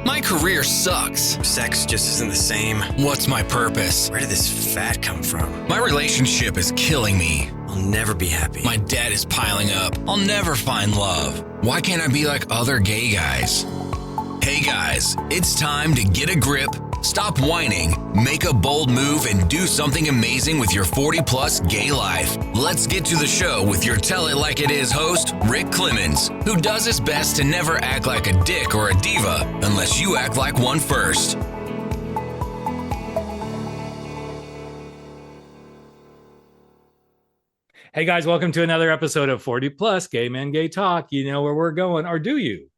My career sucks. Sex just isn't the same. What's my purpose? Where did this fat come from? My relationship is killing me. I'll never be happy. My debt is piling up. I'll never find love. Why can't I be like other gay guys? Hey guys, it's time to get a grip, stop whining, make a bold move, and do something amazing with your 40-plus gay life. Let's get to the show with your Tell It Like It Is host, Rick Clemons, who does his best to never act like a dick or a diva unless you act like one first. Hey guys, welcome to another episode of 40 Plus Gay Men Gay Talk. You know where we're going, or do you?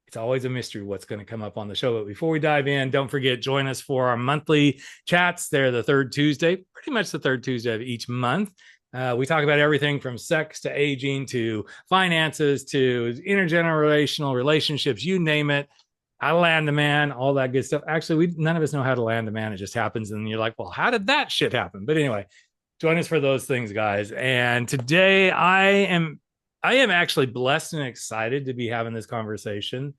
It's always a mystery what's going to come up on the show. But before we dive in, don't forget, join us for our monthly chats. They're the third Tuesday, pretty much the third Tuesday of each month. We talk about everything from sex to aging to finances to intergenerational relationships, you name it. How to land a man, all that good stuff. Actually, none of us know how to land a man. It just happens. And you're like, well, how did that shit happen? But anyway, join us for those things, guys. And today I am actually blessed and excited to be having this conversation.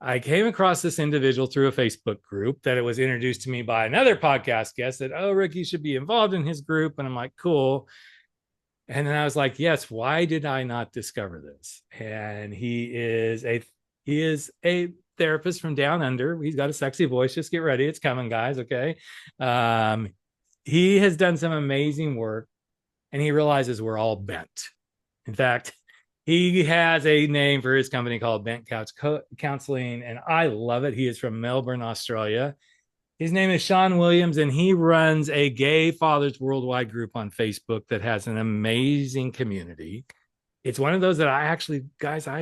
I came across this individual through a Facebook group that it was introduced to me by another podcast guest that, oh, Rick, you should be involved in his group. And I'm like, cool. And then I was like, yes, why did I not discover this? And he is a therapist from down under. He's got a sexy voice. Just get ready. It's coming, guys. Okay. He has done some amazing work, and he realizes we're all bent. In fact, he has a name for his company called Bent Couch Counselling, and I love it. He is from Melbourne, Australia. His name is Shaun Williams, and he runs a Gay Fathers Worldwide group on Facebook that has an amazing community. It's one of those that I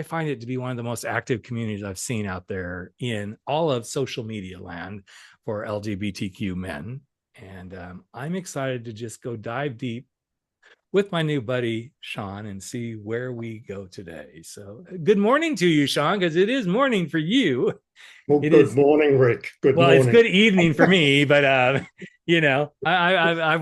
find it to be one of the most active communities I've seen out there in all of social media land for LGBTQ men. And I'm excited to just go dive deep with my new buddy, Shaun, and see where we go today. So good morning to you, Shaun, because it is morning for you. Well, good morning, Rick. Good morning. It's good evening for me, but I've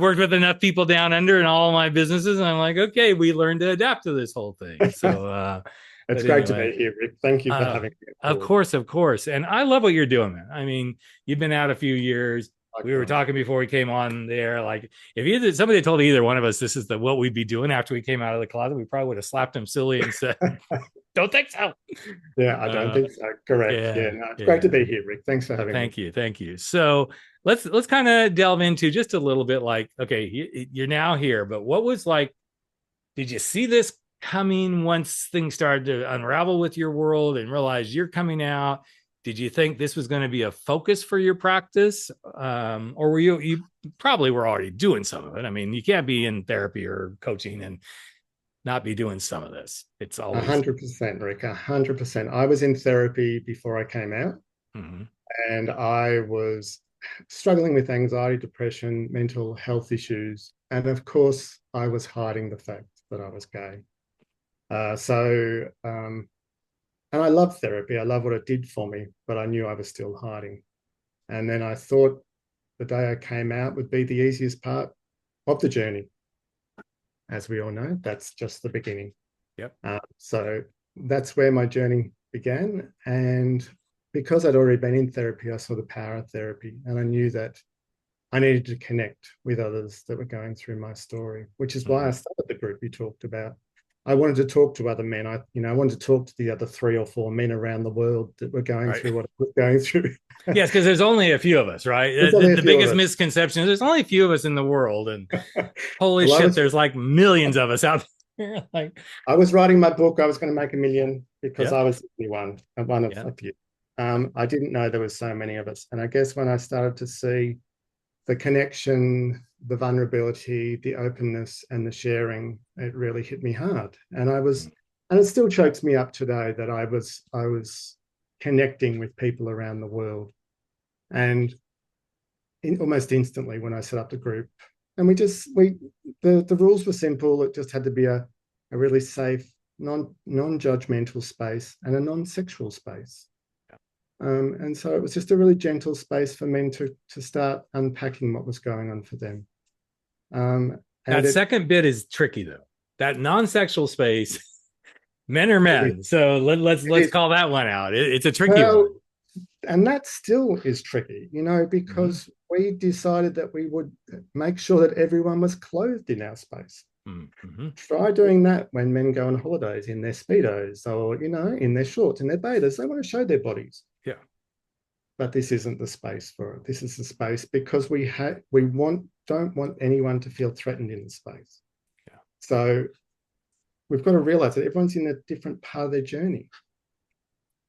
worked with enough people down under in all my businesses, and I'm like, okay, we learned to adapt to this whole thing. So it's great to be here, Rick. Thank you for having me. Of course. And I love what you're doing, man. I mean, you've been out a few years. We were talking before we came on there. Like, if somebody told either one of us this is what we'd be doing after we came out of the closet, we probably would have slapped him silly and said, "Don't think so." Yeah, I don't think so. Correct. It's great to be here, Rick. Thanks for having me. Thank you. So let's kind of delve into just a little bit. Like, okay, you're now here, but what was like? Did you see this coming once things started to unravel with your world and realize you're coming out? Did you think this was going to be a focus for your practice? Or were you probably were already doing some of it? I mean, you can't be in therapy or coaching and not be doing some of this. It's always 100%, Rick, 100%. I was in therapy before I came out, and I was struggling with anxiety, depression, mental health issues. And of course, I was hiding the fact that I was gay. And I love therapy. I love what it did for me, but I knew I was still hiding. And then I thought the day I came out would be the easiest part of the journey. As we all know, that's just the beginning. Yep. So that's where my journey began. And because I'd already been in therapy, I saw the power of therapy. And I knew that I needed to connect with others that were going through my story, which is why I started the group you talked about. I wanted to talk to other men. I wanted to talk to the other 3 or 4 men around the world that were going through what I was going through. Yes, because there's only a few of us, right? The biggest misconception is there's only a few of us in the world, and holy shit, there's like millions of us out there. I was writing my book. I was going to make $1 million because I was the only one of a few. I didn't know there was so many of us, and I guess when I started to see the connection, the vulnerability, the openness, and the sharing, it really hit me hard. And it still chokes me up today that I was connecting with people around the world. And almost instantly when I set up the group, and the rules were simple. It just had to be a really safe, non-judgmental space and a non-sexual space. And so it was just a really gentle space for men to start unpacking what was going on for them. That second bit is tricky, though. That non-sexual space, men are men. So let's call that one out. It's a tricky one. and that still is tricky, because we decided that we would make sure that everyone was clothed in our space. Try doing that when men go on holidays in their Speedos or, in their shorts, in their bathers. They want to show their bodies. Yeah. But this isn't the space for it. This is the space because don't want anyone to feel threatened in the space. Yeah. So we've got to realize that everyone's in a different part of their journey.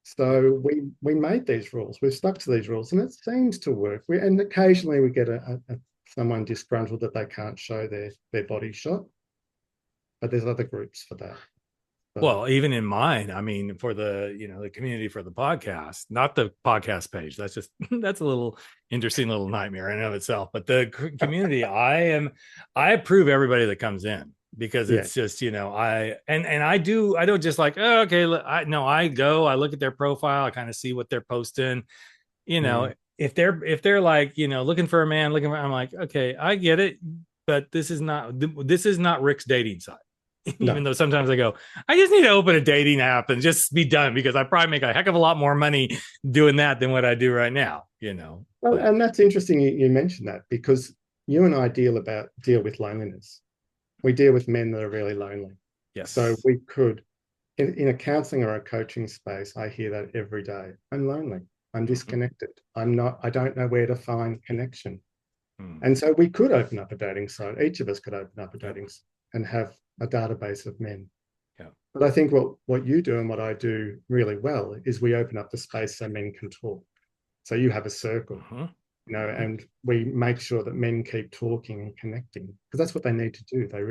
So we made these rules. We've stuck to these rules, and it seems to work. And occasionally we get someone disgruntled that they can't show their body shot, but there's other groups for that. Well, even in mine, I mean, for the the community for the podcast, not the podcast page. That's a little interesting little nightmare in and of itself. But the community, I approve everybody that comes in, because it's just I don't just like, oh, okay, I go, I look at their profile, I kind of see what they're posting. If they're like looking for a man, I'm like, okay, I get it, but this is not Rick's dating site. Even though sometimes I go, I just need to open a dating app and just be done, because I probably make a heck of a lot more money doing that than what I do right now. Well, and that's interesting you mentioned that, because you and I deal with loneliness. We deal with men that are really lonely. Yes. So we could, in a counseling or a coaching space, I hear that every day. I'm lonely. I'm disconnected. I don't know where to find connection. And so we could open up a dating site. Each of us could open up a dating site and have a database of men. Yeah. But I think what you do and what I do really well is we open up the space so men can talk. So you have a circle, and we make sure that men keep talking and connecting, because that's what they need to do. They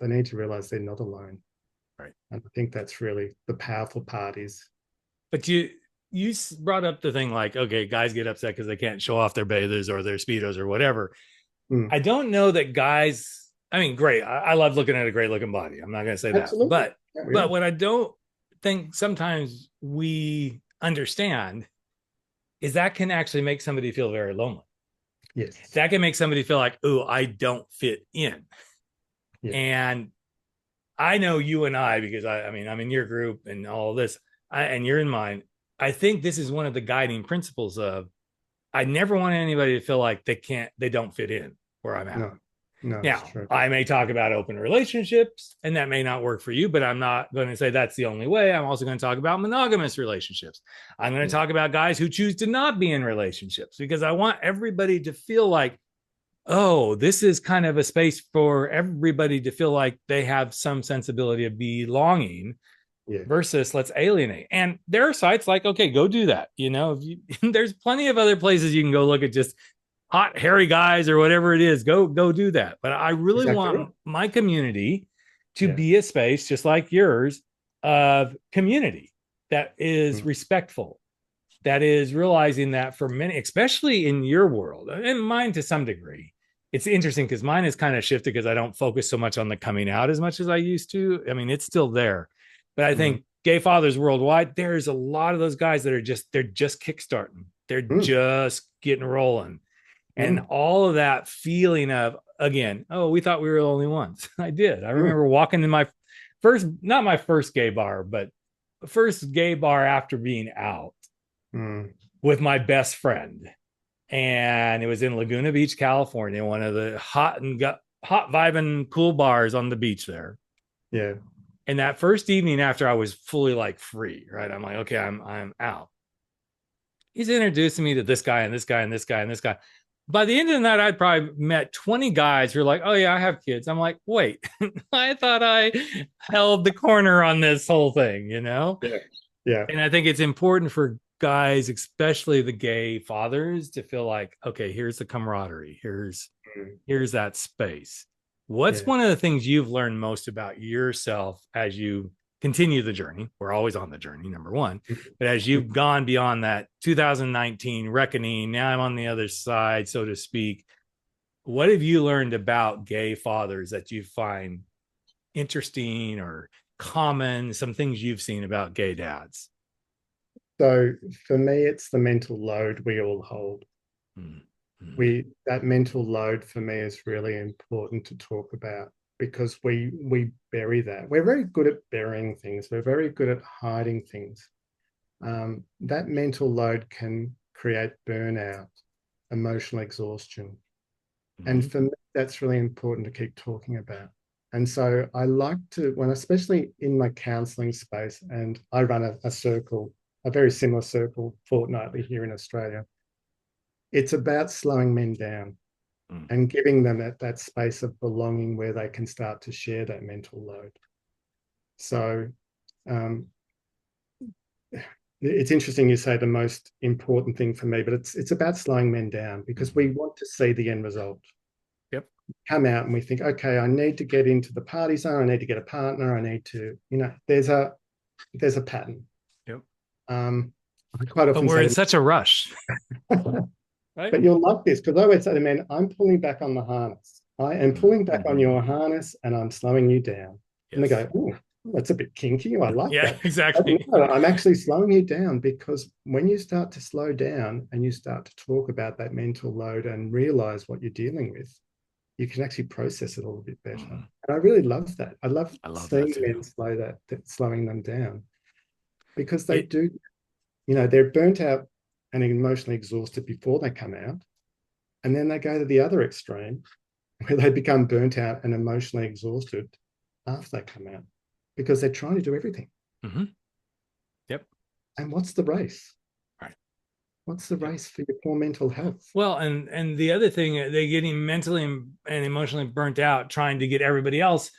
need to realize they're not alone. Right. And I think that's really the powerful part is. But you brought up the thing like, okay, guys get upset because they can't show off their bathers or their Speedos or whatever. I don't know that guys, I mean, great. I love looking at a great looking body. I'm not going to say Absolutely. that, but what I don't think sometimes we understand is that can actually make somebody feel very lonely. Yes. That can make somebody feel like, oh, I don't fit in. Yes. And I know you and I, because I'm in your group and all this, and you're in mine. I think this is one of the guiding principles of, I never want anybody to feel like they don't fit in where I'm at. No, now, I may talk about open relationships, and that may not work for you, but I'm not going to say that's the only way. I'm also going to talk about monogamous relationships. I'm going to talk about guys who choose to not be in relationships, because I want everybody to feel like, oh, this is kind of a space for everybody to feel like they have some sensibility of belonging, versus let's alienate. And there are sites like, okay, go do that. There's plenty of other places you can go look at just hot, hairy guys or whatever it is. Go do that. But I really want my community to be a space just like yours of community that is respectful, that is realizing that for many, especially in your world and mine to some degree, it's interesting because mine is kind of shifted because I don't focus so much on the coming out as much as I used to. I mean, it's still there, but I think gay fathers worldwide, there's a lot of those guys that they're just kickstarting. They're just getting rolling. And all of that feeling of, again, oh, we thought we were the only ones. I did. I remember walking in not my first gay bar, but first gay bar after being out with my best friend. And it was in Laguna Beach, California, one of the hot vibing cool bars on the beach there. Yeah. And that first evening after I was fully like free, right? I'm like, okay, I'm out. He's introducing me to this guy and this guy and this guy and this guy. By the end of the night, I'd probably met 20 guys who are like, oh yeah, I have kids. I'm like, wait, I thought I held the corner on this whole thing, Yeah. And I think it's important for guys, especially the gay fathers, to feel like, okay, here's the camaraderie. Here's that space. What's one of the things you've learned most about yourself as you continue the journey? We're always on the journey, number one. But as you've gone beyond that 2019 reckoning, now I'm on the other side, so to speak. What have you learned about gay fathers that you find interesting or common, some things you've seen about gay dads? So for me, it's the mental load we all hold. That mental load for me is really important to talk about, because we bury that. We're very good at burying things. We're very good at hiding things. That mental load can create burnout, emotional exhaustion. Mm-hmm. And for me, that's really important to keep talking about. And so I like to, when especially in my counselling space, and I run a circle, a very similar circle fortnightly here in Australia, it's about slowing men down and giving them that space of belonging where they can start to share that mental load. So it's interesting you say the most important thing for me, but it's about slowing men down, because we want to see the end result. Yep. Come out and we think, okay, I need to get into the party zone. I need to get a partner. I need to, there's a pattern. Yep. I quite often but we're say in such a rush. Right? But you'll love this, because I always say to men, I'm pulling back on the harness. I am pulling back on your harness and I'm slowing you down. Yes. And they go, oh, that's a bit kinky. I like that. Exactly. I'm actually slowing you down, because when you start to slow down and you start to talk about that mental load and realize what you're dealing with, you can actually process it a little bit better. And I really love that. I love seeing men slowing them down, because they do, they're burnt out and emotionally exhausted before they come out. And then they go to the other extreme where they become burnt out and emotionally exhausted after they come out, because they're trying to do everything. Mm-hmm. Yep. And what's the race? Right. What's the race for your poor mental health? Well, and the other thing, they're getting mentally and emotionally burnt out trying to get everybody else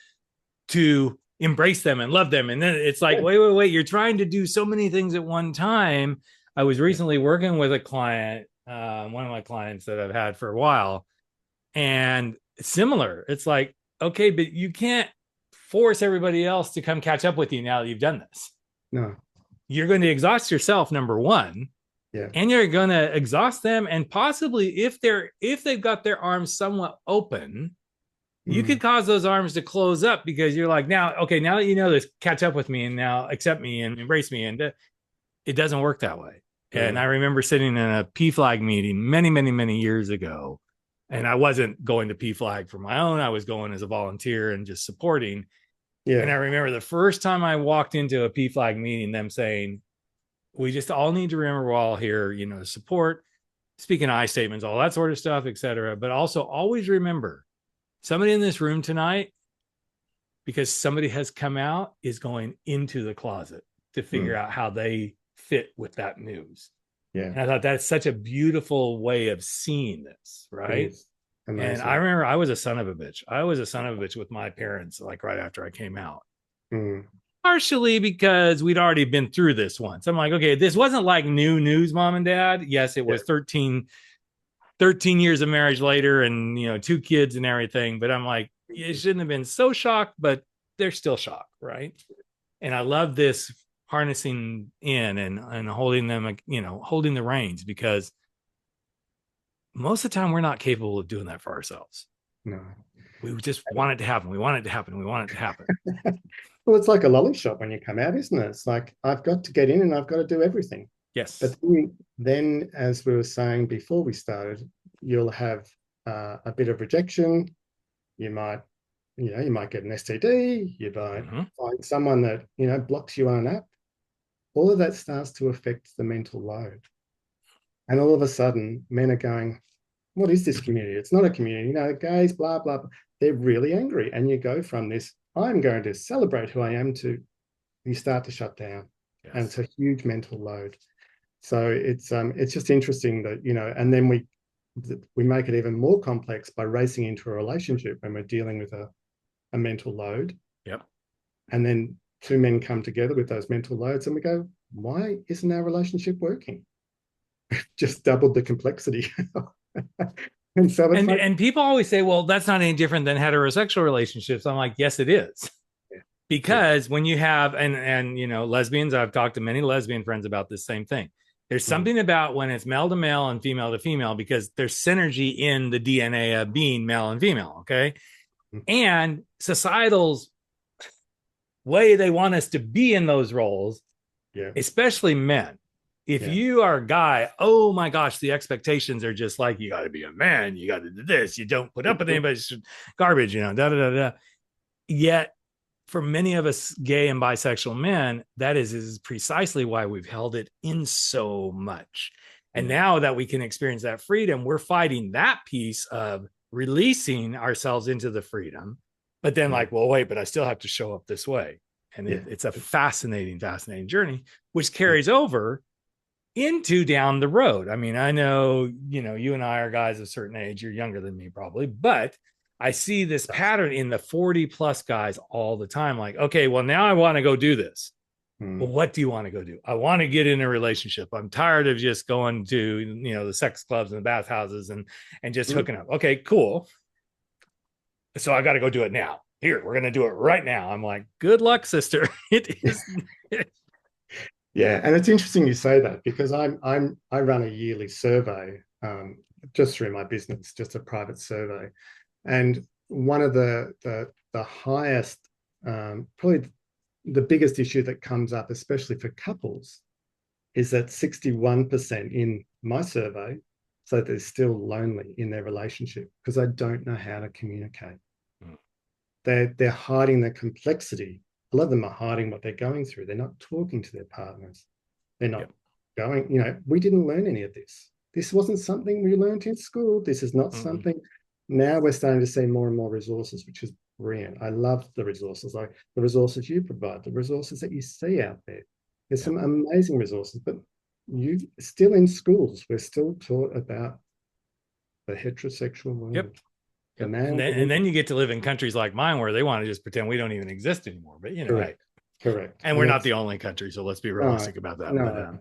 to embrace them and love them. And then it's like, wait, you're trying to do so many things at one time. I was recently working with a client, one of my clients that I've had for a while, and similar. It's like, okay, but you can't force everybody else to come catch up with you now that you've done this. No. You're going to exhaust yourself, number one. Yeah. And you're going to exhaust them. And possibly if they've got their arms somewhat open, you could cause those arms to close up, because you're like, now that you know this, catch up with me and now accept me and embrace me. And it doesn't work that way. And I remember sitting in a PFLAG meeting many, many, many years ago, and I wasn't going to PFLAG for my own. I was going as a volunteer and just supporting. Yeah. And I remember the first time I walked into a PFLAG meeting, them saying, we just all need to remember we're all here, to support, speaking I statements, all that sort of stuff, et cetera. But also always remember, somebody in this room tonight, because somebody has come out, is going into the closet to figure out how they fit with that news. Yeah. And I thought that's such a beautiful way of seeing this, right? And I remember I was a son of a bitch. I was a son of a bitch with my parents, like right after I came out. Partially because we'd already been through this once. I'm like, okay, this wasn't like new news, mom and dad. Yes, it was 13 years of marriage later and, 2 kids and everything. But I'm like, you shouldn't have been so shocked, but they're still shocked, right? And I love this harnessing in and holding them, holding the reins, because most of the time we're not capable of doing that for ourselves. No. We just want it to happen. We want it to happen. We want it to happen. Well, it's like a lolly shop when you come out, isn't it? It's like, I've got to get in and I've got to do everything. Yes. But then, as we were saying before we started, you'll have a bit of rejection. You might get an STD. You might find someone that, blocks you on an app. All of that starts to affect the mental load. And all of a sudden, men are going, what is this community? It's not a community. Gays, blah, blah, blah. They're really angry. And you go from this, I'm going to celebrate who I am, to you start to shut down. Yes. And it's a huge mental load. So it's just interesting that, and then we make it even more complex by racing into a relationship when we're dealing with a mental load. Yep. And then 2 men come together with those mental loads and we go, why isn't our relationship working? Just doubled the complexity. And people always say, well, that's not any different than heterosexual relationships. I'm like, yes, it is. Yeah. Because when you have, and lesbians, I've talked to many lesbian friends about this same thing. There's something about when it's male to male and female to female, because there's synergy in the DNA of being male and female. Okay. And societal's way they want us to be in those roles, especially men. If you are a guy, oh my gosh, the expectations are just like, you got to be a man, you got to do this, you don't put up with anybody's garbage, da da da da. Yet, for many of us gay and bisexual men, that is precisely why we've held it in so much. And now that we can experience that freedom, we're fighting that piece of releasing ourselves into the freedom. But then like, well, wait, but I still have to show up this way. And it's a fascinating journey, which carries over into down the road. I mean, I know, you and I are guys of a certain age. You're younger than me probably, but I see this pattern in the 40 plus guys all the time. Like, okay, well, now I want to go do this. Well, what do you want to go do? I want to get in a relationship. I'm tired of just going to, the sex clubs and the bathhouses and just hooking up. Okay, cool. So I got to go do it now. Here, we're going to do it right now. I'm like, good luck, sister. It is. Yeah, and it's interesting you say that, because I run a yearly survey just through my business, just a private survey, and one of the highest, probably the biggest issue that comes up, especially for couples, is that 61% in my survey say they're still lonely in their relationship because they don't know how to communicate. They're hiding the complexity. A lot of them are hiding what they're going through. They're not talking to their partners. They're not going, we didn't learn any of this. This wasn't something we learned in school. This is not something. Now we're starting to see more and more resources, which is brilliant. I love the resources, like the resources you provide, the resources that you see out there. There's some amazing resources, but you still in schools, we're still taught about the heterosexual world. And then you get to live in countries like mine where they want to just pretend we don't even exist anymore. But correct. And we're not the only country, so let's be realistic about that. No.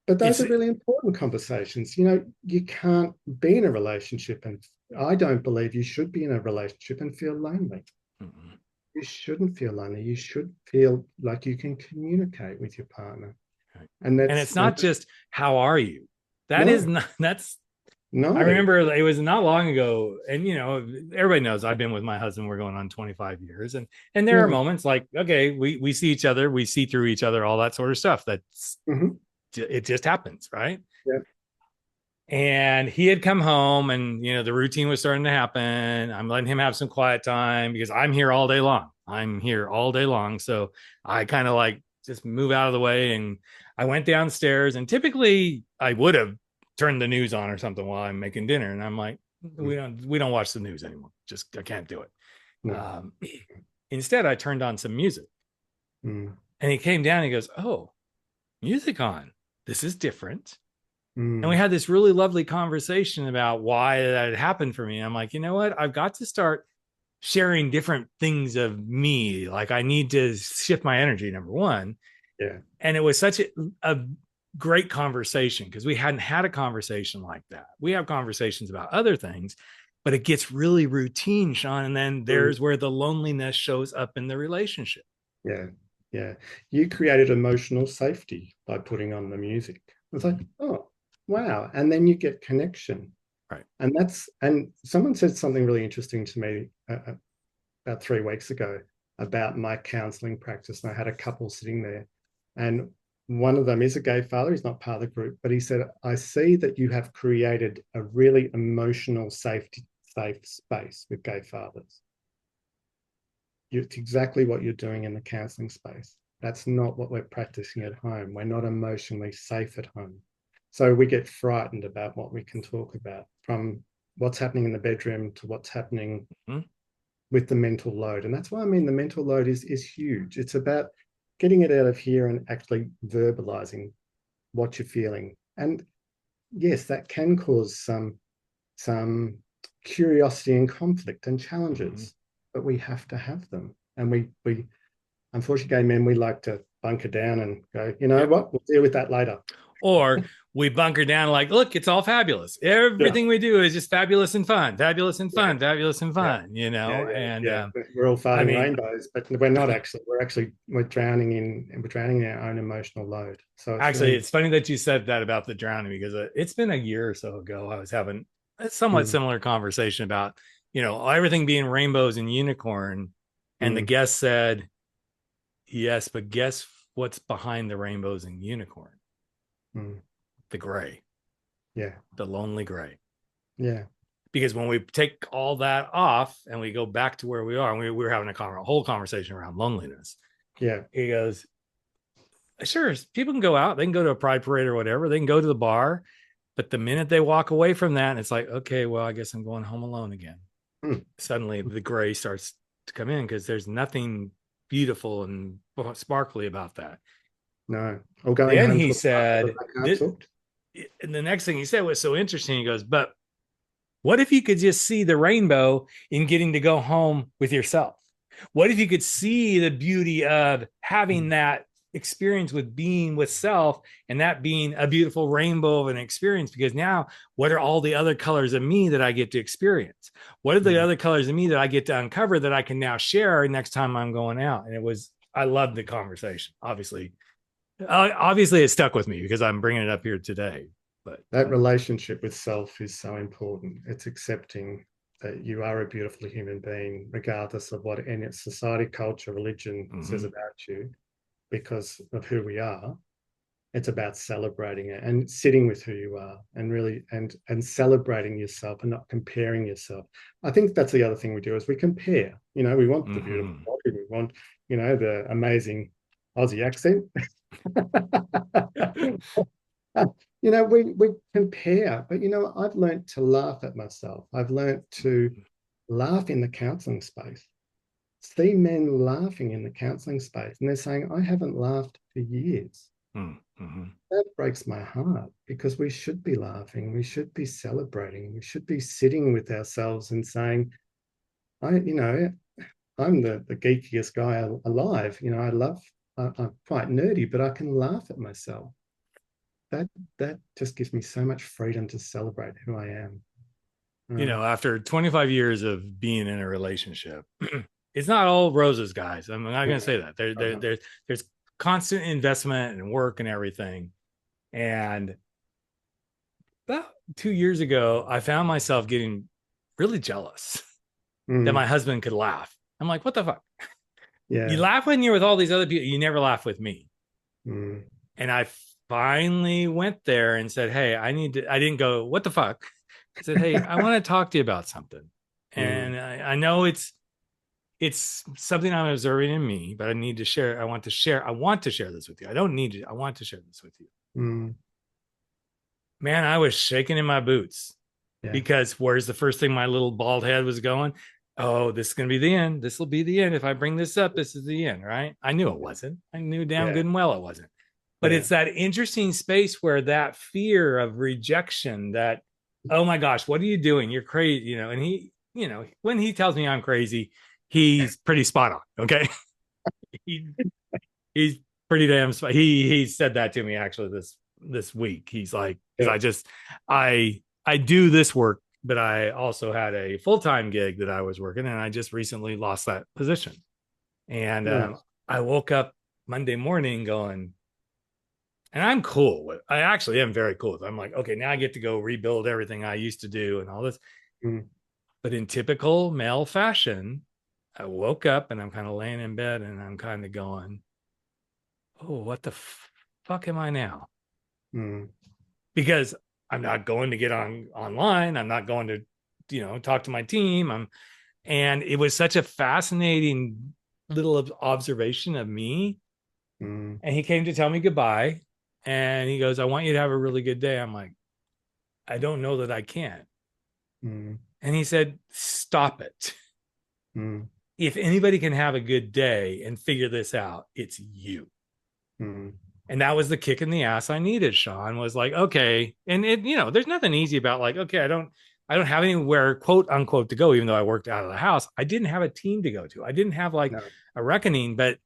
But those are really important conversations. You can't be in a relationship, and I don't believe you should be in a relationship and feel lonely. You shouldn't feel lonely. You should feel like you can communicate with your partner. And it's not just how are you? No. I remember it was not long ago, and everybody knows I've been with my husband, we're going on 25 years, and there are moments like, okay, we see each other, we see through each other, all that sort of stuff. That's it just happens, right? And he had come home, and the routine was starting to happen. I'm letting him have some quiet time because I'm here all day long. So I kind of like just move out of the way, and I went downstairs, and typically I would have turned the news on or something while I'm making dinner, and I'm like, we don't watch the news anymore. Just I can't do it. Instead, I turned on some music, and he came down. And he goes, "Oh, music on. This is different." And we had this really lovely conversation about why that had happened for me. I'm like, you know what? I've got to start sharing different things of me. Like I need to shift my energy, number one. And it was such a great conversation because we hadn't had a conversation like that. We have conversations about other things, but it gets really routine, Shaun. And then there's where the loneliness shows up in the relationship. Yeah. You created emotional safety by putting on the music. It's like, oh, wow. And then you get connection. Right. And someone said something really interesting to me about 3 weeks ago about my counselling practice. And I had a couple sitting there, and one of them is a gay father. He's not part of the group, but he said, I see that you have created a really emotional safe space with gay fathers. It's exactly what you're doing in the counselling space. That's not what we're practicing at home. We're not emotionally safe at home. So we get frightened about what we can talk about, from what's happening in the bedroom to what's happening with the mental load. And that's why the mental load is huge. It's about getting it out of here and actually verbalizing what you're feeling. And yes, that can cause some curiosity and conflict and challenges, but we have to have them. And we unfortunately, gay men, we like to bunker down and go, what, we'll deal with that later. Or we bunker down like, look, it's all fabulous. Everything we do is just fabulous and fun, fabulous and fun. And we're all farting rainbows, but we're not actually. We're drowning in our own emotional load. So it's funny that you said that about the drowning, because it's been a year or so ago. I was having a somewhat similar conversation about, everything being rainbows and unicorn. And the guest said, yes, but guess what's behind the rainbows and unicorn? The gray. The lonely gray. Because when we take all that off and we go back to where we are, and we were having a whole conversation around loneliness. He goes, sure, people can go out, they can go to a pride parade or whatever, they can go to the bar, But the minute they walk away from that, and it's like, okay, well, I guess I'm going home alone again. Suddenly the gray starts to come in because there's nothing beautiful and sparkly about that. No. Or going Then home he to said, and the next thing he said was so interesting. He goes, but what if you could just see the rainbow in getting to go home with yourself? What if you could see the beauty of having that experience with being with self, and that being a beautiful rainbow of an experience? Because now, what are all the other colors of me that I get to experience? What are the other colors of me that I get to uncover that I can now share next time I'm going out? And I loved the conversation. Obviously it stuck with me because I'm bringing it up here today. But that relationship with self is so important. It's accepting that you are a beautiful human being, regardless of what any society, culture, religion says about you, because of who we are. It's about celebrating it and sitting with who you are, and really and celebrating yourself and not comparing yourself. I think that's the other thing we do is we compare. We want the beautiful body, we want, the amazing Aussie accent. We compare, but I've learned to laugh at myself. I've learned to laugh in the counselling space. See men laughing in the counselling space, and they're saying, I haven't laughed for years. That breaks my heart, because we should be laughing, we should be celebrating, we should be sitting with ourselves and saying, I'm the geekiest guy alive. I'm quite nerdy, but I can laugh at myself. That just gives me so much freedom to celebrate who I am. After 25 years of being in a relationship, it's not all roses, guys. I'm not going to say that. There's constant investment and work and everything. And about 2 years ago, I found myself getting really jealous that my husband could laugh. I'm like, what the fuck? Yeah. You laugh when you're with all these other people. You never laugh with me. And I finally went there and said, hey, I didn't go, what the fuck? I said, hey, I want to talk to you about something. And I know it's something I'm observing in me, but I need to share. I want to share this with you. I don't need to. I want to share this with you. Man, I was shaking in my boots because where's the first thing my little bald head was going? Oh, this is going to be the end. This will be the end. If I bring this up, this is the end, right? I knew it wasn't. I knew damn good and well it wasn't. But it's that interesting space where that fear of rejection, that, oh my gosh, what are you doing? You're crazy, and he, when he tells me I'm crazy, he's pretty spot on. Okay. He's pretty damn spot. He said that to me actually this week. He's like, I do this work, but I also had a full-time gig that I was working, and I just recently lost that position. And I woke up Monday morning going, and I'm cool with, I actually am very cool with it. I'm like, okay, now I get to go rebuild everything I used to do and all this. But in typical male fashion, I woke up and I'm kind of laying in bed and I'm kind of going, oh, what the fuck am I now? Because I'm not going to get online. I'm not going to, talk to my team. And it was such a fascinating little observation of me. And he came to tell me goodbye. And he goes, I want you to have a really good day. I'm like, I don't know that I can. And he said, stop it. If anybody can have a good day and figure this out, it's you. And that was the kick in the ass I needed, Shaun, was like, okay. And there's nothing easy about like, okay, I don't have anywhere, quote unquote, to go, even though I worked out of the house. I didn't have a team to go to. I didn't have a reckoning, but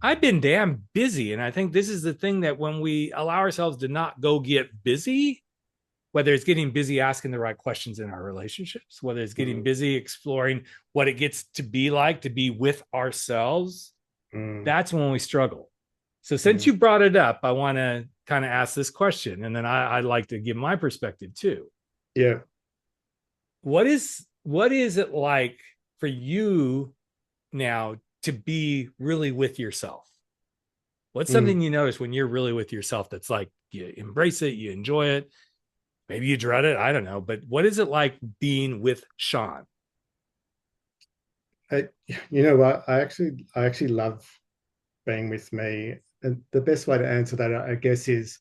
I've been damn busy. And I think this is the thing, that when we allow ourselves to not go get busy, whether it's getting busy asking the right questions in our relationships, whether it's getting busy exploring what it gets to be like to be with ourselves, that's when we struggle. So since you brought it up, I want to kind of ask this question, and then I'd like to give my perspective too. Yeah. What is it like for you now to be really with yourself? What's something you notice when you're really with yourself that's like you embrace it, you enjoy it, maybe you dread it, I don't know, but what is it like being with Shaun? I actually love being with me. And the best way to answer that, I guess, is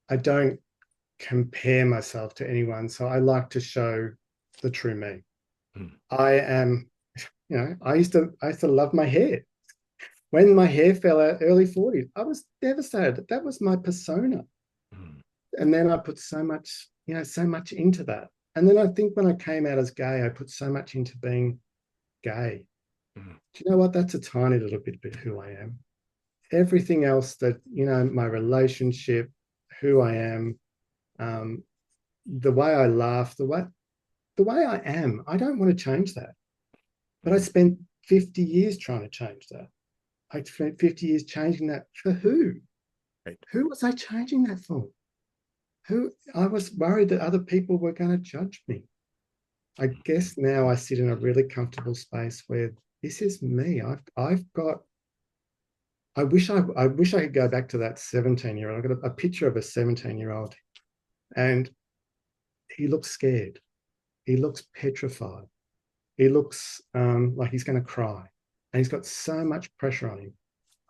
I don't compare myself to anyone. So I like to show the true me. I am, I used to love my hair. When my hair fell out early 40s, I was devastated. That was my persona. And then I put so much into that. And then I think when I came out as gay, I put so much into being gay. Do you know what? That's a tiny little bit of who I am. Everything else that, my relationship, who I am, the way I laugh, the way I am, I don't want to change that. But I spent 50 years trying to change that. I spent 50 years changing that for who? Right. Who was I changing that for? I was worried that other people were going to judge me. I guess now I sit in a really comfortable space where this is me. I wish I could go back to that 17-year-old. I've got a picture of a 17-year-old, and he looks scared. He looks petrified. He looks like he's going to cry, and he's got so much pressure on him.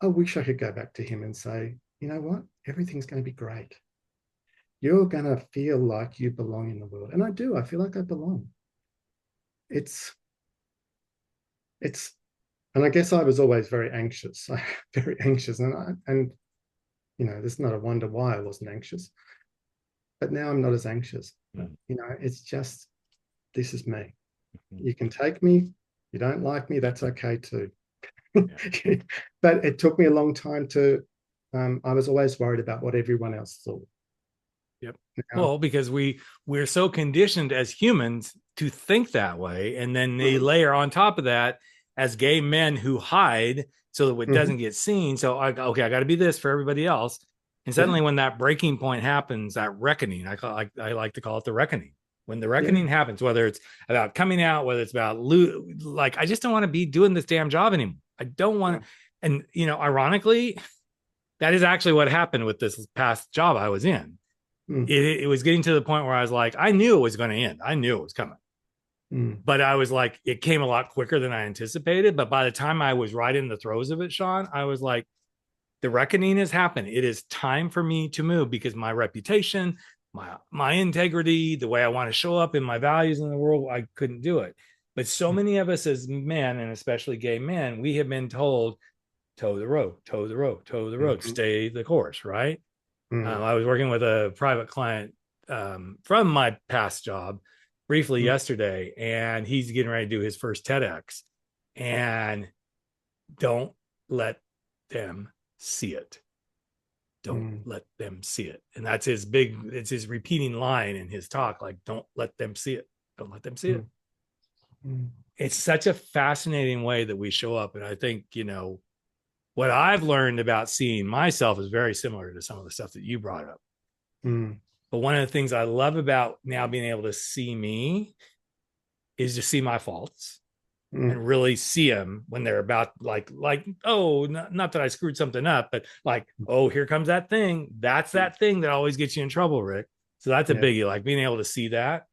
I wish I could go back to him and say, you know what? Everything's going to be great. You're going to feel like you belong in the world. And I do. I feel like I belong. And I guess I was always very anxious, very anxious. And there's not a wonder why I wasn't anxious. But now I'm not as anxious. It's just, this is me. You can take me. You don't like me. That's okay too. But it took me a long time I was always worried about what everyone else thought. Yep. Well, because we're so conditioned as humans to think that way. And then they layer on top of that as gay men who hide so that it doesn't get seen. So I got to be this for everybody else. And suddenly when that breaking point happens, that reckoning, I like to call it the reckoning. When the reckoning happens, whether it's about coming out, whether it's about I just don't want to be doing this damn job anymore. I don't want to. And, ironically, that is actually what happened with this past job I was in. It was getting to the point where I was like, I knew it was going to end. I knew it was coming. But I was like, it came a lot quicker than I anticipated. But by the time I was right in the throes of it, Shaun, I was like, the reckoning has happened. It is time for me to move because my reputation, my integrity, the way I want to show up in my values in the world, I couldn't do it. But so many of us as men, and especially gay men, we have been told, toe the road, toe the road, toe the road, stay the course, right? I was working with a private client from my past job briefly yesterday, and he's getting ready to do his first TEDx. And don't let them see it. Don't let them see it. And that's it's his repeating line in his talk, like, don't let them see it. Don't let them see it. It's such a fascinating way that we show up. And I think, what I've learned about seeing myself is very similar to some of the stuff that you brought up. But one of the things I love about now being able to see me is to see my faults and really see them when they're about not that I screwed something up, but here comes that thing. That's that thing that always gets you in trouble, Rick. So that's a biggie, like being able to see that.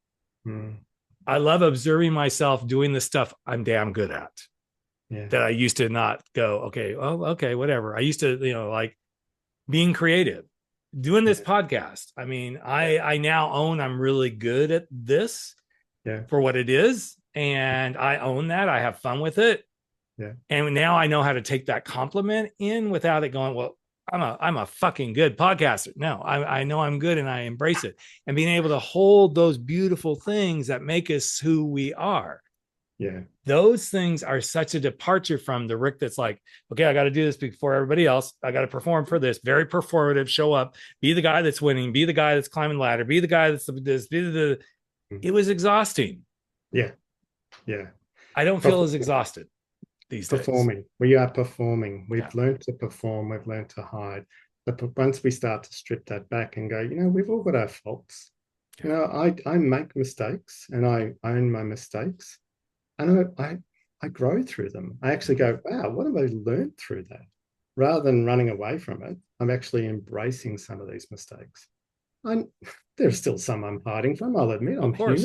I love observing myself doing the stuff I'm damn good at. That I used to not go, okay, whatever. I used to, being creative, doing this podcast. I mean, I now own I'm really good at this for what it is. And I own that. I have fun with it. And now I know how to take that compliment in without it going, well, I'm a fucking good podcaster. No, I know I'm good and I embrace it. And being able to hold those beautiful things that make us who we are. Those things are such a departure from the Rick that's like, okay, I got to do this before everybody else. I got to perform for this. Very performative, show up, be the guy that's winning, be the guy that's climbing the ladder, be the guy that's this, it was exhausting. I don't feel as exhausted these days. We are performing. We've learned to perform. We've learned to hide. But once we start to strip that back and go, we've all got our faults. I make mistakes and I own my mistakes. And I grow through them. I actually go, wow, what have I learned through that? Rather than running away from it, I'm actually embracing some of these mistakes. There's still some I'm hiding from, I'll admit. I'm human.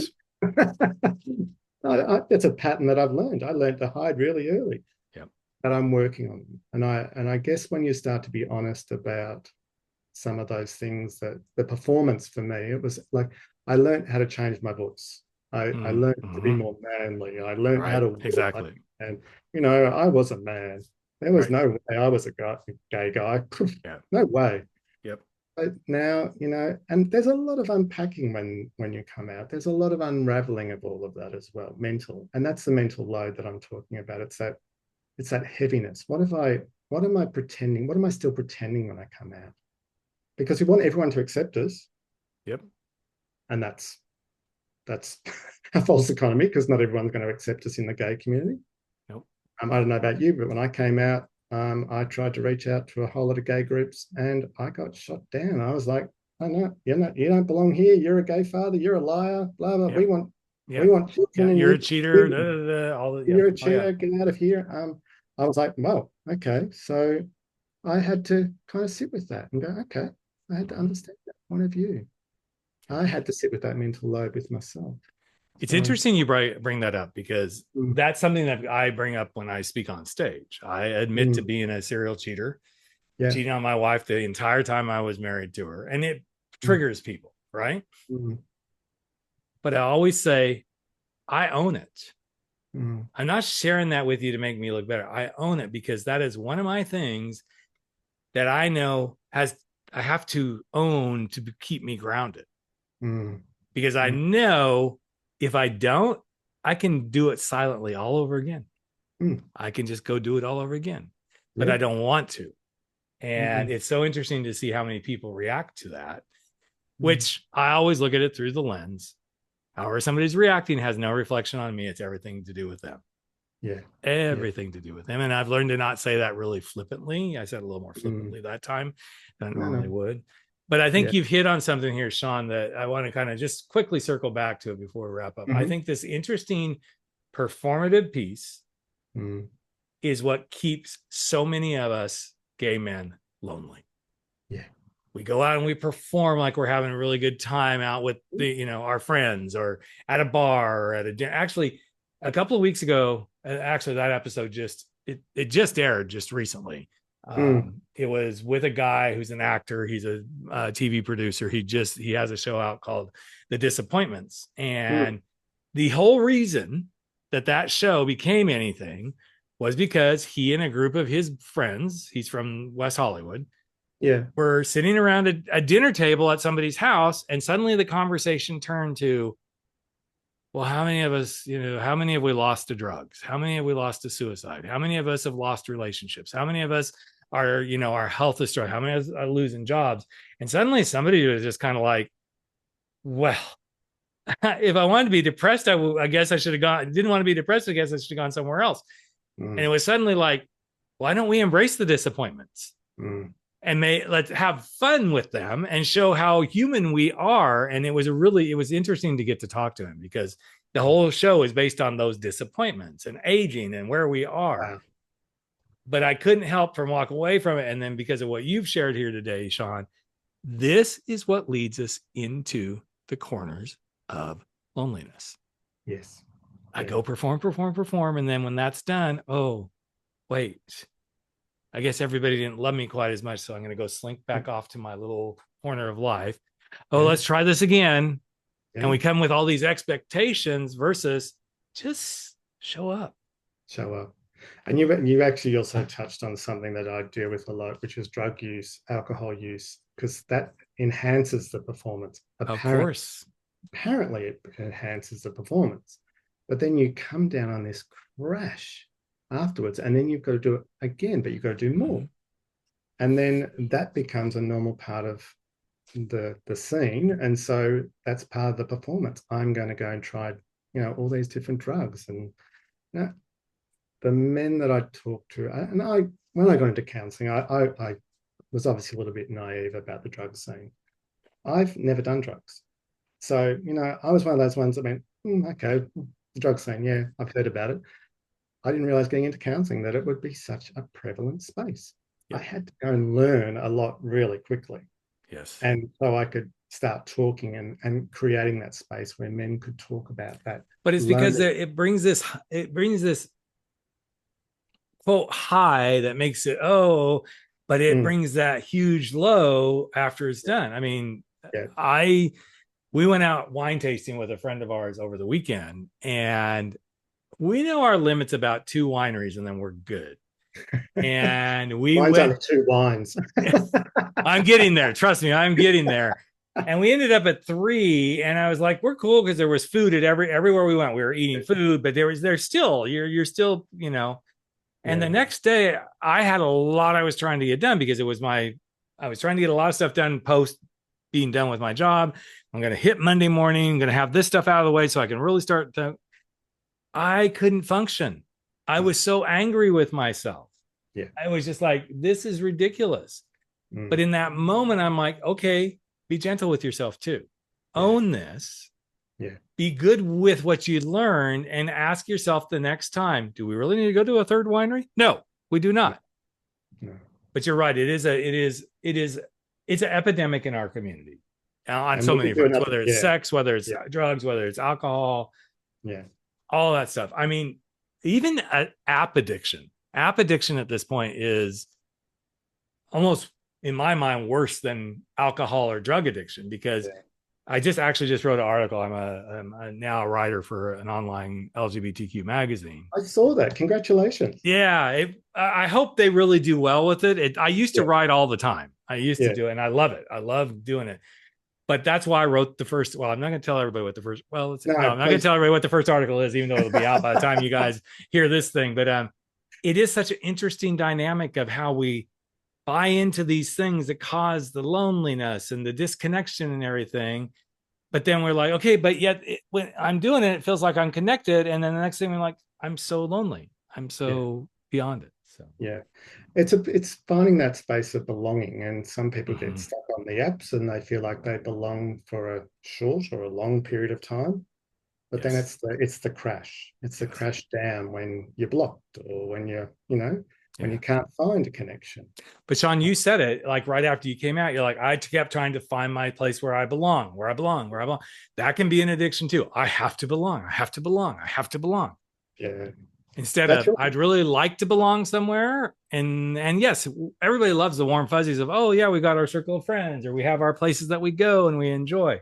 That's a pattern that I've learned. I learned to hide really early. But I'm working on them. And I guess when you start to be honest about some of those things, that the performance for me, it was like I learned how to change my voice. I learned to be more manly. I learned how to walk. Exactly. And I was a man. There was no way I was a gay guy. Yeah. No way. Yep. But now, and there's a lot of unpacking when you come out. There's a lot of unraveling of all of that as well, mental. And that's the mental load that I'm talking about. It's that heaviness. What am I pretending? What am I still pretending when I come out? Because we want everyone to accept us. Yep. And that's a false economy, because not everyone's going to accept us in the gay community. Nope. I don't know about you, but when I came out, I tried to reach out to a whole lot of gay groups, and I got shot down. I was like, "Oh no, you don't belong here. You're a gay father. You're a liar. Blah blah. Yep. We want children. You're a cheater. You're a cheater. Get out of here." I was like, "Well, okay." So I had to kind of sit with that and go, "Okay." I had to understand that point of view. I had to sit with that mental load with myself. It's interesting you bring that up, because that's something that I bring up when I speak on stage. I admit to being a serial cheater, cheating on my wife the entire time I was married to her, and it triggers people, right? But I always say, I own it. I'm not sharing that with you to make me look better. I own it, because that is one of my things that I know I have to own to keep me grounded. Because I know if I don't, I can do it silently all over again. I can just go do it all over again, but I don't want to. And it's so interesting to see how many people react to that, which I always look at it through the lens. However somebody's reacting has no reflection on me. It's everything to do with them. Everything to do with them. And I've learned to not say that really flippantly. I said a little more flippantly that time than I normally would. But I think you've hit on something here, Shaun, that I want to kind of just quickly circle back to it before we wrap up. I think this interesting performative piece is what keeps so many of us gay men lonely. We go out and we perform like we're having a really good time out with our friends, or at a bar, or at a dinner. Actually, a couple of weeks ago, that episode just aired just recently. It was with a guy who's an actor. He's a TV producer. He has a show out called The Disappointments. And the whole reason that show became anything was because he and a group of his friends, he's from West Hollywood, were sitting around a dinner table at somebody's house. And suddenly the conversation turned to, well, how many of us, how many have we lost to drugs? How many have we lost to suicide? How many of us have lost relationships? How many of us are, our health is destroyed? How many of us are losing jobs? And suddenly somebody was just kind of like, well, if I wanted to be depressed, I guess I should have gone. Didn't want to be depressed, I guess I should have gone somewhere else. And it was suddenly like, why don't we embrace the disappointments? And let's have fun with them and show how human we are. And it was interesting to get to talk to him, because the whole show is based on those disappointments and aging and where we are. Wow. But I couldn't help from walk away from it. And then because of what you've shared here today, Shaun, this is what leads us into the corners of loneliness. Yes. I go perform. And then when that's done, oh, wait, I guess everybody didn't love me quite as much. So I'm going to go slink back off to my little corner of life. Oh, let's try this again. And we come with all these expectations versus just show up. And you've actually also touched on something that I deal with a lot, which is drug use, alcohol use, because that enhances the performance. Of course. Apparently it enhances the performance. But then you come down on this crash afterwards, and then you've got to do it again, but you've got to do more. And then that becomes a normal part of the scene. And so that's part of the performance. I'm going to go and try, all these different drugs. And the men that I talk to, when I got into counselling, I was obviously a little bit naive about the drug scene. I've never done drugs. So, I was one of those ones that went, okay, the drug scene, I've heard about it. I didn't realize getting into counselling that it would be such a prevalent space. I had to go and learn a lot really quickly. Yes. And so I could start talking and creating that space where men could talk about that. But it's because it brings this quote high that makes it, but it brings that huge low after it's done. I mean, we went out wine tasting with a friend of ours over the weekend, and we know our limits about 2 wineries, and then we're good. And we Mine's went only 2 wines. I'm getting there. Trust me, I'm getting there. And we ended up at 3, and I was like, we're cool because there was food at everywhere we went. We were eating food, but there's still you're still, you know. And the next day, I had a lot I was trying to get done because I was trying to get a lot of stuff done post being done with my job. I'm going to hit Monday morning. I'm going to have this stuff out of the way so I can really start to. I couldn't function. I was so angry with myself. Yeah. I was just like, this is ridiculous. But in that moment, I'm like, okay, be gentle with yourself too. Own this. Yeah. Be good with what you learn and ask yourself the next time, do we really need to go to a 3rd winery? No, we do not. No. But you're right. It's an epidemic in our community on so many fronts, whether it's sex, whether it's drugs, whether it's alcohol, all that stuff. I mean, even app addiction at this point is almost, in my mind, worse than alcohol or drug addiction, because I just wrote an article. I'm now a writer for an online LGBTQ magazine. I saw that. Congratulations. Yeah. I hope they really do well with it. I used to write all the time. I used to do it, and I love it. I love doing it. But that's why I wrote the first. Well, I'm not going to tell everybody what the first. Well, I'm not going to tell everybody what the first article is, even though it'll be out by the time you guys hear this thing. But it is such an interesting dynamic of how we buy into these things that cause the loneliness and the disconnection and everything. But then we're like, okay, but yet when I'm doing it, it feels like I'm connected. And then the next thing we're like, I'm so lonely. I'm so beyond it. So it's finding that space of belonging. And some people get stuck on the apps and they feel like they belong for a short or a long period of time. But then it's the crash. It's the crash down when you're blocked, or when you're, when you can't find a connection. But Shaun, you said it like right after you came out. You're like, I kept trying to find my place where I belong. That can be an addiction too. I have to belong. Yeah. Instead of, I'd really like to belong somewhere. And yes, everybody loves the warm fuzzies of, oh yeah, we got our circle of friends, or we have our places that we go and we enjoy.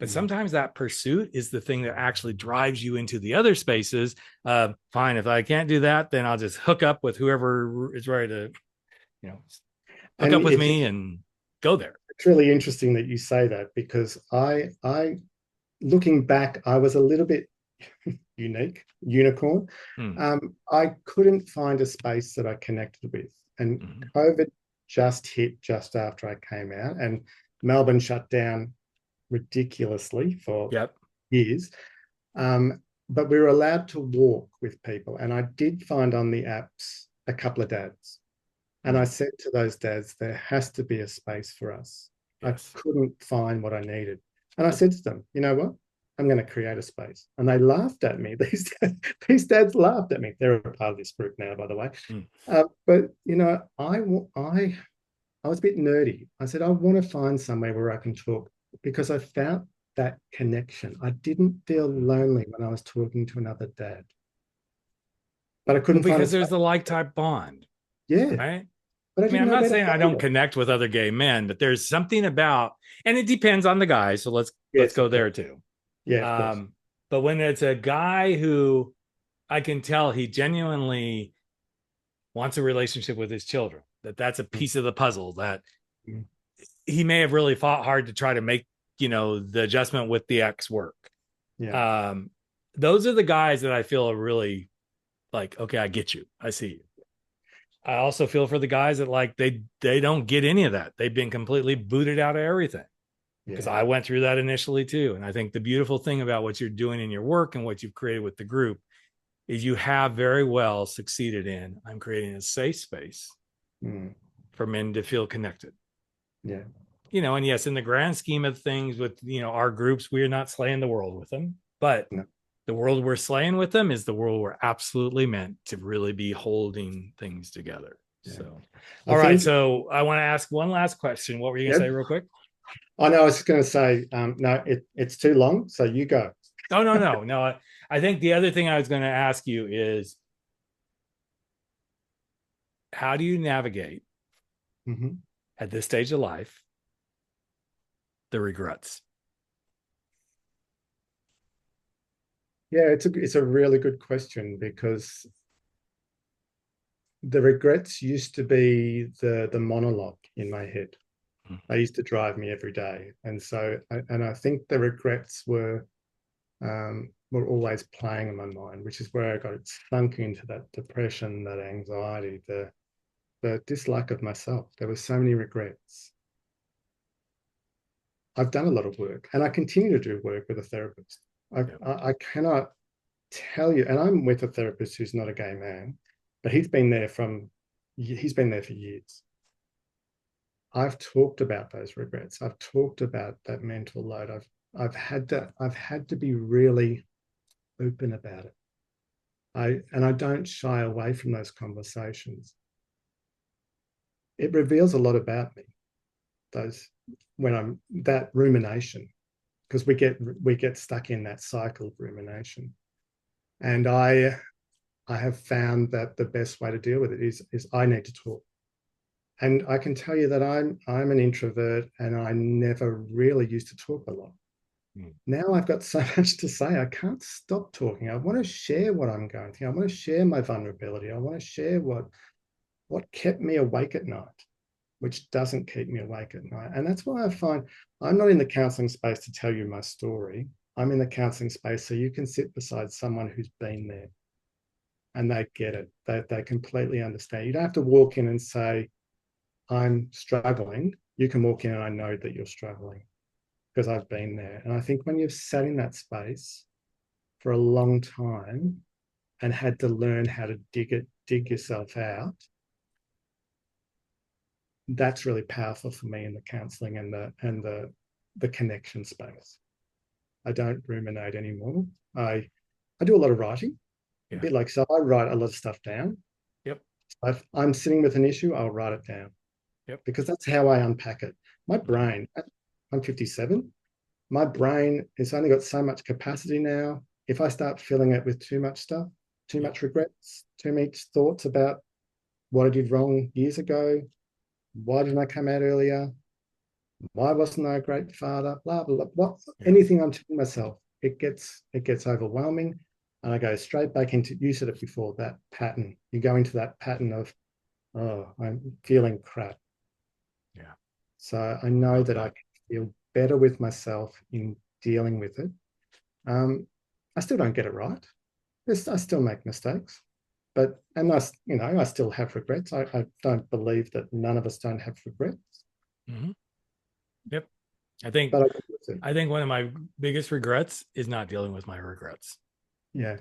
But sometimes that pursuit is the thing that actually drives you into the other spaces. Fine, if I can't do that, then I'll just hook up with whoever is ready to, hook up with me and go there. It's really interesting that you say that, because I looking back, I was a little bit unicorn. I couldn't find a space that I connected with. And COVID just hit just after I came out, and Melbourne shut down ridiculously for years. But we were allowed to walk with people. And I did find on the apps a couple of dads. And I said to those dads, there has to be a space for us. Yes. I couldn't find what I needed. And I said to them, you know what? I'm going to create a space. And they laughed at me. These dads laughed at me. They're a part of this group now, by the way. But, I was a bit nerdy. I said, I want to find somewhere where I can talk, because I found that connection. I didn't feel lonely when I was talking to another dad. But I couldn't find, because there's the like type bond. Yeah. Right. But I'm not saying I don't connect with other gay men, but there's something about, and it depends on the guy. So let's go there too. Yeah. But when it's a guy who I can tell he genuinely wants a relationship with his children, that's a piece of the puzzle, that he may have really fought hard to try to make, the adjustment with the ex work. Yeah. Those are the guys that I feel are really like, okay, I get you. I see you. I also feel for the guys that like, they don't get any of that. They've been completely booted out of everything. Because I went through that initially too. And I think the beautiful thing about what you're doing in your work and what you've created with the group is you have very well succeeded in, I'm creating a safe space for men to feel connected. Yeah. And yes, in the grand scheme of things with, our groups, we're not slaying the world with them, but the world we're slaying with them is the world we're absolutely meant to really be holding things together. Yeah. So, all right. So I want to ask one last question. What were you going to say real quick? I know. I was just going to say, no, it's too long. So you go. Oh, no. I think the other thing I was going to ask you is, how do you navigate Mm-hmm. at this stage of life, the regrets? Yeah, it's a really good question, because the regrets used to be the monologue in my head. They used to drive me every day, and so I think the regrets were always playing in my mind, which is where I got sunk into that depression, that anxiety, the dislike of myself. There were so many regrets. I've done a lot of work, and I continue to do work with a therapist. I cannot tell you, and I'm with a therapist who's not a gay man, but he's been there for years. I've talked about those regrets. I've talked about that mental load. I've had to be really open about it. I don't shy away from those conversations. It reveals a lot about me, that rumination, because we get stuck in that cycle of rumination. And I have found that the best way to deal with it is I need to talk. And I can tell you that I'm an introvert, and I never really used to talk a lot. Now I've got so much to say, I can't stop talking. I want to share what I'm going through. I want to share my vulnerability. I want to share what kept me awake at night, which doesn't keep me awake at night. And that's why I find I'm not in the counselling space to tell you my story. I'm in the counselling space so you can sit beside someone who's been there and they get it. They completely understand. You don't have to walk in and say, I'm struggling. You can walk in and I know that you're struggling, because I've been there. And I think when you've sat in that space for a long time and had to learn how to dig yourself out, that's really powerful for me in the counselling and the connection space. I don't ruminate anymore. I do a lot of writing, a bit like, so I write a lot of stuff down. Yep. So if I'm sitting with an issue, I'll write it down. Yep. Because that's how I unpack it. My brain, I'm 57. My brain has only got so much capacity now. If I start filling it with too much stuff, too much regrets, too much thoughts about what I did wrong years ago, why didn't I come out earlier, why wasn't I a great father, blah, blah, blah, anything I'm telling myself, it gets overwhelming. And I go straight back into, you said it before, that pattern. You go into that pattern of, oh, I'm feeling crap. Yeah. So I know that I can feel better with myself in dealing with it. I still don't get it right. I still make mistakes, but I still have regrets. I don't believe that none of us don't have regrets. Mm-hmm. Yep. I think one of my biggest regrets is not dealing with my regrets. Yeah.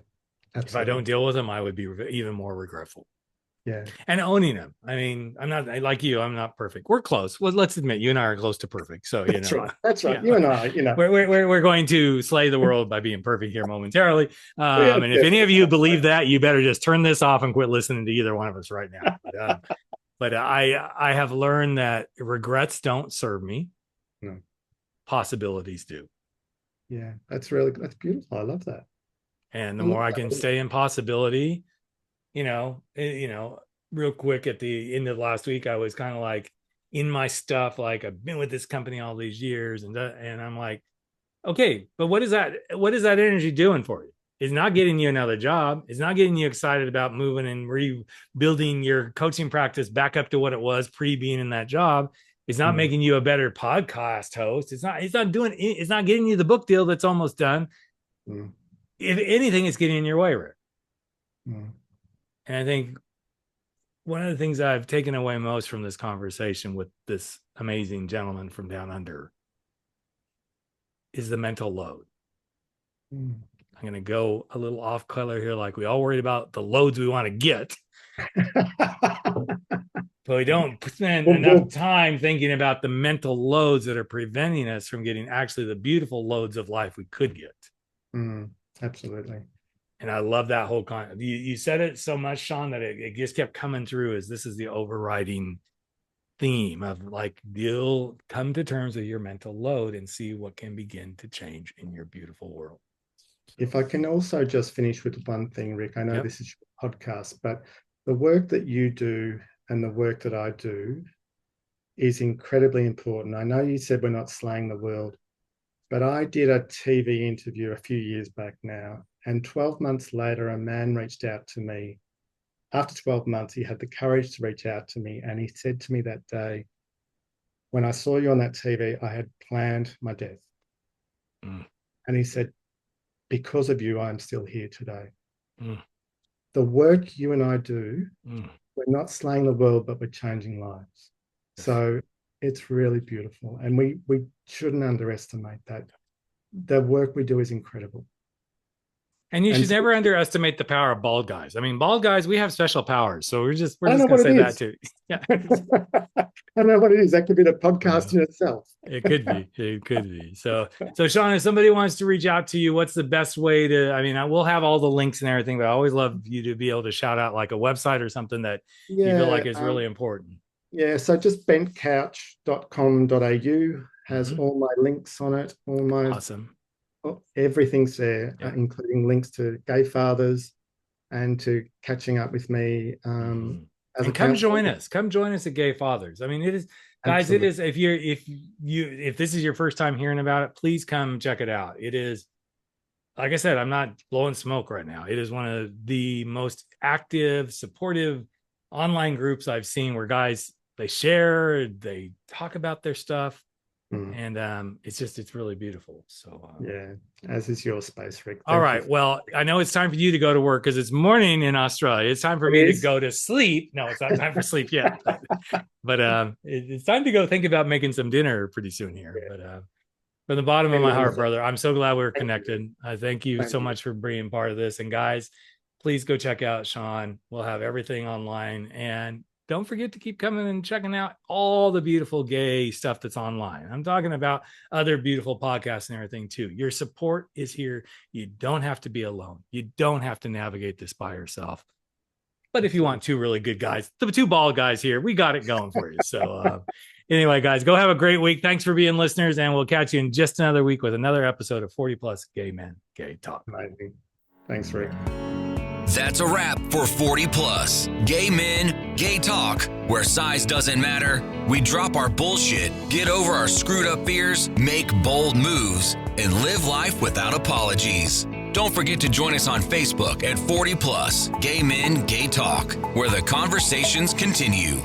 Absolutely. If I don't deal with them, I would be even more regretful. Yeah. And owning them. I mean, I'm not like you. I'm not perfect. We're close. Well, let's admit you and I are close to perfect. So, That's right. That's right. Yeah. You and I, we're going to slay the world by being perfect here momentarily. And if any of you believe that, you better just turn this off and quit listening to either one of us right now. But I have learned that regrets don't serve me. No. Possibilities do. Yeah, that's beautiful. I love that. And the more I can stay in possibility, real quick at the end of last week, I was kind of like in my stuff, like I've been with this company all these years, and I'm like, okay, but what is that energy doing for you? It's not getting you another job. It's not getting you excited about moving and rebuilding your coaching practice back up to what it was pre being in that job. It's not making you a better podcast host. It's not getting you the book deal that's almost done. If anything, it's getting in your way, Rick. And I think one of the things I've taken away most from this conversation with this amazing gentleman from down under is the mental load. I'm going to go a little off color here, like we all worried about the loads we want to get. But we don't spend enough time thinking about the mental loads that are preventing us from getting actually the beautiful loads of life we could get. Absolutely. And I love that whole concept. You said it so much, Shaun, that it just kept coming through as this is the overriding theme of like, you'll come to terms with your mental load and see what can begin to change in your beautiful world. If I can also just finish with one thing, Rick, I know this is your podcast, but the work that you do and the work that I do is incredibly important. I know you said we're not slaying the world, but I did a TV interview a few years back now, and 12 months later, a man reached out to me. After 12 months, he had the courage to reach out to me, and he said to me that day, when I saw you on that TV, I had planned my death. And he said, because of you, I'm still here today. The work you and I do, we're not slaying the world, but we're changing lives. So it's really beautiful. And we shouldn't underestimate that. The work we do is incredible. And you should never underestimate the power of bald guys. I mean, bald guys, we have special powers. So we're just going to say that too. Yeah. I don't know what it is. That could be the podcast in itself. It could be. It could be. So Shaun, if somebody wants to reach out to you, what's the best way to, I mean, we'll have all the links and everything, but I always love you to be able to shout out like a website or something that you feel like is really important. Yeah. So just bentcouch.com.au has all my links on it. All my awesome. Everything's there, including links to gay fathers and to catching up with me. And come join us. Come join us at Gay Fathers. I mean, it is, guys. Absolutely. It is. If this is your first time hearing about it, please come check it out. It is, like I said, I'm not blowing smoke right now. It is one of the most active, supportive online groups I've seen where guys, they share, they talk about their stuff. And it's really beautiful. So as is your space, Rick. All right. Well, I know it's time for you to go to work because it's morning in Australia. It's time for me to go to sleep. No, it's not time for sleep yet. But it's time to go think about making some dinner pretty soon here. But from the bottom of my heart, brother, I'm so glad we were connected. I thank you so much for being part of this. And guys, please go check out Shaun. We'll have everything online. And don't forget to keep coming and checking out all the beautiful gay stuff that's online. I'm talking about other beautiful podcasts and everything too. Your support is here. You don't have to be alone. You don't have to navigate this by yourself. But if you want two really good guys, the two bald guys here, we got it going for you. So anyway, guys, go have a great week. Thanks for being listeners. And we'll catch you in just another week with another episode of 40 Plus Gay Men, Gay Talk. Amazing. Thanks, Rick. That's a wrap for 40 Plus Gay Men, Gay Talk, where size doesn't matter. We drop our bullshit, get over our screwed up fears, make bold moves, and live life without apologies. Don't forget to join us on Facebook at 40 Plus Gay Men, Gay Talk, where the conversations continue.